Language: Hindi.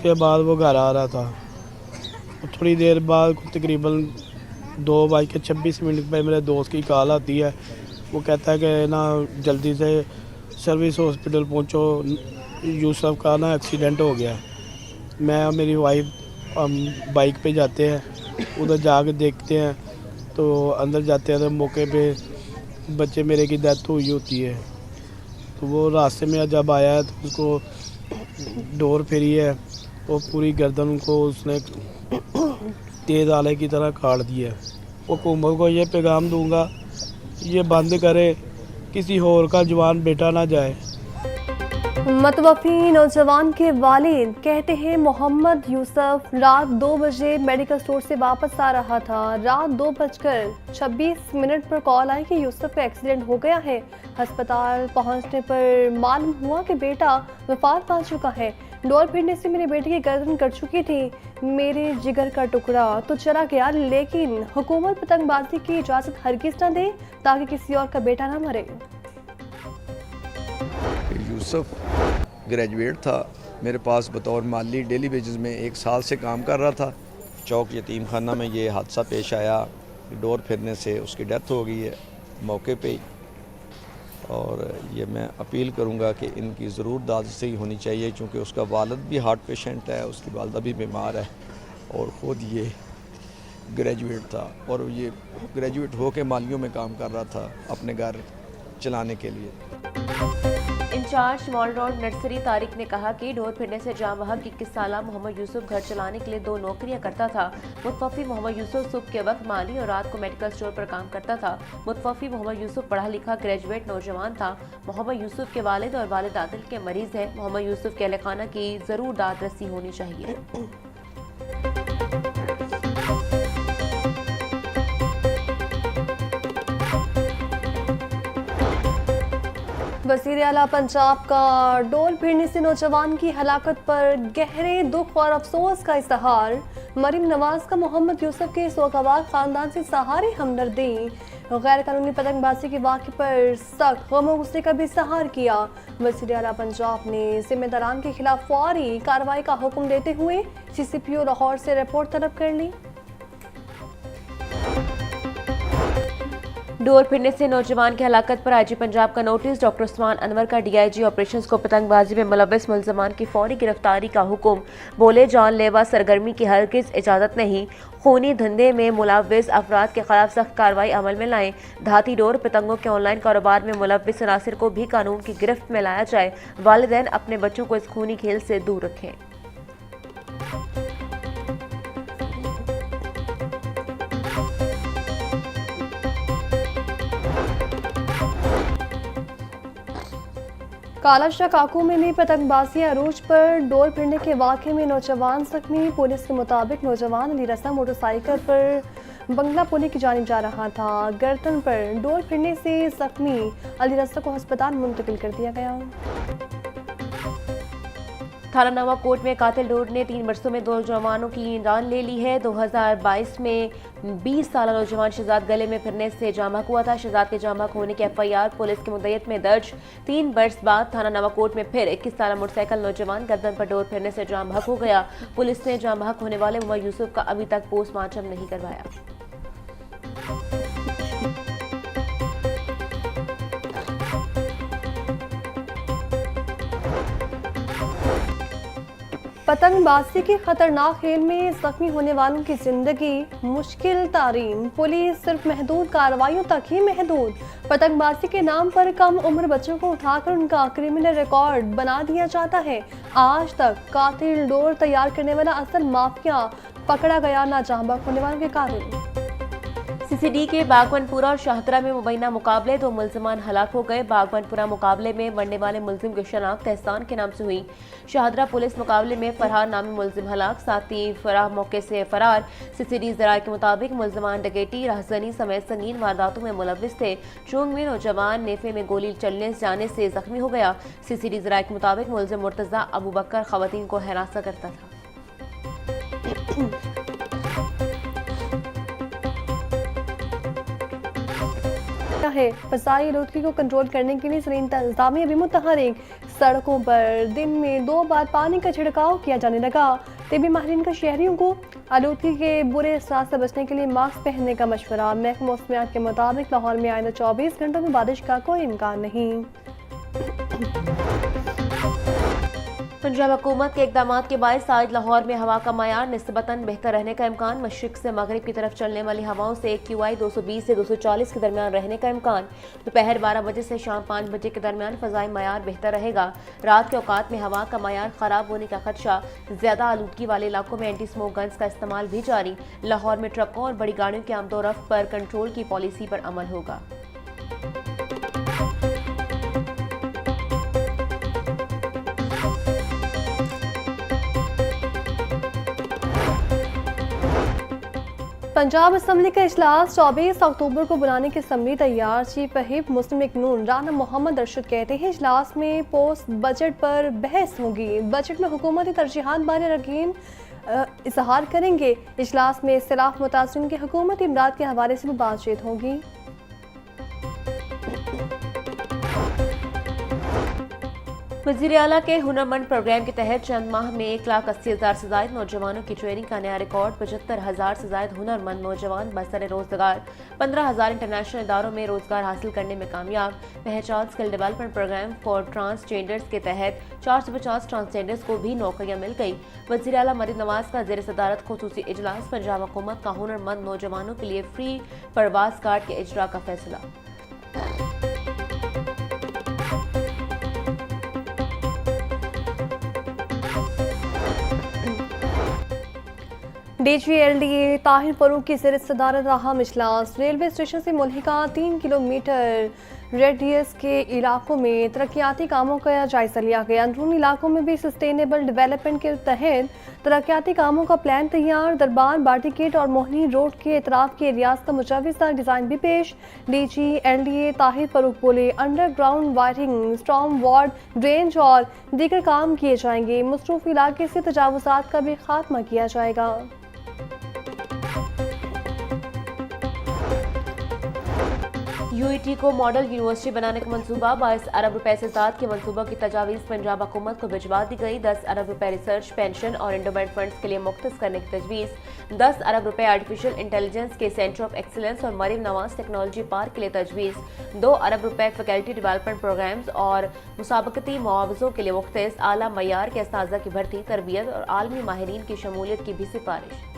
उसके बाद वो घर आ रहा था। थोड़ी देर बाद तकरीबन 2:26 पर मेरे दोस्त की कॉल आती है। वो कहता है कि ना जल्दी से सर्विस हॉस्पिटल पहुंचो, यूसुफ का ना एक्सीडेंट हो गया। मैं और मेरी वाइफ हम बाइक पे जाते हैं, उधर जाके देखते हैं तो अंदर जाते हैं तो मौके पे बच्चे मेरे की डेथ हुई होती है। तो वो रास्ते में जब आया है तो उसको डोर फेरी है और पूरी गर्दन को उसने तेज़ आले की तरह काट दिया है। हुकूमत को ये पैगाम दूंगा, ये बंद करे, किसी और का जवान बेटा ना जाए। मतवफी नौजवान के वालिद कहते हैं मोहम्मद यूसुफ रात 2 बजे मेडिकल स्टोर से वापस आ रहा था। रात 2:26 पर कॉल आई कि यूसुफ का एक्सीडेंट हो गया है। अस्पताल पहुंचने पर मालूम हुआ कि बेटा वफात पा चुका है। डोर फिरने से मेरी बेटी की गर्दन कट चुकी थी। मेरे जिगर का टुकड़ा तो चला गया, लेकिन हुकूमत पतंगबाजी की इजाज़त हरगिज़ न दे ताकि किसी और का बेटा ना मरे। यूसुफ ग्रेजुएट था, मेरे पास बतौर माली डेली वेजेस में 1 साल से काम कर रहा था। चौक यतीम खाना में ये हादसा पेश आया, डोर फिरने से उसकी डेथ हो गई है मौके पे ही। और ये मैं अपील करूँगा कि इनकी ज़रूर दादरसी होनी चाहिए, क्योंकि उसका वालिद भी हार्ट पेशेंट है, उसकी वालदा भी बीमार है और ख़ुद ये ग्रेजुएट था और ये ग्रेजुएट हो के मालियों में काम कर रहा था अपने घर चलाने के लिए। Incharge mall road nursery Tariq ने कहा कि डोर फिरने से जाम बहक 21 साल मोहम्मद यूसुफ घर चलाने के लिए 2 नौकरियां करता था। मुतवफ़ी मोहम्मद यूसुफ सुबह के वक्त माली और रात को मेडिकल स्टोर पर काम करता था। मुतवफ़ी मोहम्मद यूसुफ पढ़ा लिखा ग्रेजुएट नौजवान था। मोहम्मद यूसुफ के वालिद और वालिदा दिल के मरीज हैं। मोहम्मद यूसुफ के अहलखाना की ज़रूर दादरसी होनी चाहिए। वज़ीर आला पंजाब का डोर फिरने से नौजवान की हलाकत पर गहरे दुख और अफसोस का इजहार। मरीम नवाज का मोहम्मद यूसुफ के सोगवार ख़ानदान से सहारे हमदर्दी। गैर कानूनी पतंगबाजी के वाक़े पर सख्त गम और गुस्से का भी इजहार किया। वज़ीर आला पंजाब ने जिम्मेदारान के खिलाफ फौरी कार्रवाई का हुक्म देते हुए CCPO लाहौर से रिपोर्ट तलब कर ली। डोर फिरने से नौजवान की हलाकत पर IG पंजाब का नोटिस। डॉक्टर उस्मान अनवर का DIG ऑपरेशंस को पतंगबाजी में मुलव्वस मुल्ज़मान की फौरी गिरफ्तारी का हुक्म। बोले जानलेवा सरगर्मी की हरगिज़ इजाज़त नहीं। खूनी धंधे में मुलव्वस अफराद के खिलाफ सख्त कार्रवाई अमल में लाएं। धाती डोर पतंगों के ऑनलाइन कारोबार में मुलव्वस अनासिर को भी कानून की गिरफ्त में लाया जाए। वालिदैन अपने बच्चों को इस खूनी खेल से दूर रखें। कालाशाह काकू में भी पतंगबाजी अरूज पर डोर फिरने के वाक़े में नौजवान जख्मी। पुलिस के मुताबिक नौजवान अली रसा मोटरसाइकिल पर बंगला पुली की जानिब जा रहा था। गर्दन पर डोर फिरने से जख्मी अली रसा को अस्पताल मुंतकिल कर दिया गया। थाना नवाकोट में कातिल डोर ने 3 बरसों में 2 नौजवानों की जान ले ली है। 2022 में 20 साल नौजवान शहजाद गले में फिरने से जाम बहक हुआ था। शहजाद के जाम बहक होने की FIR पुलिस की मुद्दत में दर्ज। 3 बरस बाद थाना नवाकोट में फिर 21 साल मोटरसाइकिल नौजवान गर्दन पर डोर फिरने से जाम बहक हो गया। पुलिस ने जाम बहक होने वाले मोहम्मद यूसुफ का अभी तक पोस्टमार्टम नहीं करवाया। पतंगबाजी के खतरनाक खेल में जख्मी होने वालों की जिंदगी मुश्किल तारीन। पुलिस सिर्फ महदूद कार्रवाइयों तक ही महदूद। पतंगबाजी के नाम पर कम उम्र बच्चों को उठाकर उनका क्रिमिनल रिकॉर्ड बना दिया जाता है। आज तक कातिल डोर तैयार करने वाला असल माफिया पकड़ा गया ना। जाम बहक होने वालों के कारण CCD के बागवनपुरा और शाहतरा में मुबैना मुकाबले 2 मुल्ज़मान हलाक हो गए। बागवनपुरा मुकाबले में मरने वाले मुल्जिम की शनाख्त एहसान के नाम से हुई। शाहतरा पुलिस मुकाबले में फरहार नामी मुल्जिम हलाक, साथी फराह मौके से फरार। CCD ज़राए के मुताबिक मुल्ज़मान डकैती राहज़नी समेत संगीन वारदातों में मुलव्वस थे। चुंग में नौजवान नेफे में गोली चलने जाने से जख्मी हो गया। CCD ज़राए के मुताबिक मुल्जिम मुर्तज़ा अबू बकर ख़वातीन को हरासा करता था। है। फसाई आलूदगी को कंट्रोल करने के लिए ज़रीन इंतजामिया भी मुतहरिक। सड़कों पर दिन में 2 बार पानी का छिड़काव किया जाने लगा। तिबी माहिरीन का शहरियों को आलूदगी के बुरे असर से बचने के लिए मास्क पहनने का मशवरा। महकमा मौसमियात के मुताबिक लाहौर में आइंदा 24 घंटों में बारिश का कोई इम्कान नहीं। पंजाब हुकूमत के इकदाम के बायस आज लाहौर में हवा का मायार निस्बतन बेहतर रहने का इम्कान। मशरिक से मगरिब की तरफ चलने वाली हवाओं से QI 220 से 240 के दरमियान रहने का इम्कान। दोपहर 12 बजे से शाम 5 बजे के दरमियान फ़ज़ाई मायार बेहतर रहेगा। रात के औकात में हवा का मायार ख़राब होने का खदशा। ज़्यादा आलूदगी वाले इलाकों में एंटी स्मोक गन्स का इस्तेमाल भी जारी। लाहौर में ट्रकों और बड़ी गाड़ियों के आमदोरफ्त पर कंट्रोल की पॉलिसी पर अमल होगा। पंजाब असम्बली का इजलास 24 अक्टूबर को बुलाने की असम्बली तैयार। चीफ व्हिप मुस्लिम लीग नून राना मोहम्मद अरशद कहते हैं इजलास में पोस्ट बजट पर बहस होगी। बजट में हुकूमती तरजीहात बारे यकीन इजहार करेंगे। इजलास में इख्तिलाफ मुतासिरीन के हुकूमती इमदाद के हवाले से भी बातचीत होगी। वज़ीर आला के हुनरमंद प्रोग्राम के तहत चंद माह में 1,80,000 से ज़ायद नौजवानों की ट्रेनिंग का नया रिकॉर्ड। 75,000 से ज़ायद हुनरमंद नौजवान बसर रोजगार। 15,000 इंटरनेशनल इदारों में रोजगार हासिल करने में कामयाब। पहचान skill development program for transgenders के तहत 450 ट्रांसजेंडर्स को भी नौकरियां मिल गई। वज़ीर आला मरीम नवाज का ज़ेर सदारत खुसूसी इजलास। पंजाब हुकूमत का हुनरमंद नौजवानों के लिए फ्री परवाज कार्ड के इजरा का फैसला। DGLDA ताहिर फरूक की ज़ेर सदारत अहम इजलास। रेलवे स्टेशन से मुल्हिका 3 किलोमीटर रेडियस के इलाकों में तरक्याती कामों का जायजा लिया गया। अंदरूनी इलाकों में भी सस्टेनेबल डेवलपमेंट के तहत तरक्याती कामों का प्लान तैयार। दरबार बार्टिकेट और मोहनी रोड के एतराफ के एरियाज का मुजव्वज़ा डिज़ाइन भी पेश। DGLDA ताहिर फरूक बोले underground wiring, storm ward, drainage और दीगर काम किए जाएंगे। मसरूफ़ इलाके से तजावुज़ात का भी खात्मा किया जाएगा। UET को मॉडल यूनिवर्सिटी बनाने का मंसूबा। 22 अरब रुपए से ज़्यादा के मंसूबा की तजावीज़ पंजाब हुकूमत को भिजवा दी गई। 10 अरब रुपए रिसर्च, पेंशन और एंडोमेंट फंड्स के लिए मुख्तस करने की तजवीज़। 10 अरब रुपए आर्टिफिशियल इंटेलिजेंस के सेंटर ऑफ एक्सीलेंस और मरीम नवाज टेक्नोलॉजी पार्क के लिए तजवीज़। 2 अरब रुपए फैकल्टी डेवलपमेंट प्रोग्राम्स और मुसाबकती मुआवज़ों के लिए मुख्तस आला मयार के अस्ताज़ा की भर्ती, तरबियत और आलमी माहिरीन की शमूलियत की भी सिफारिश।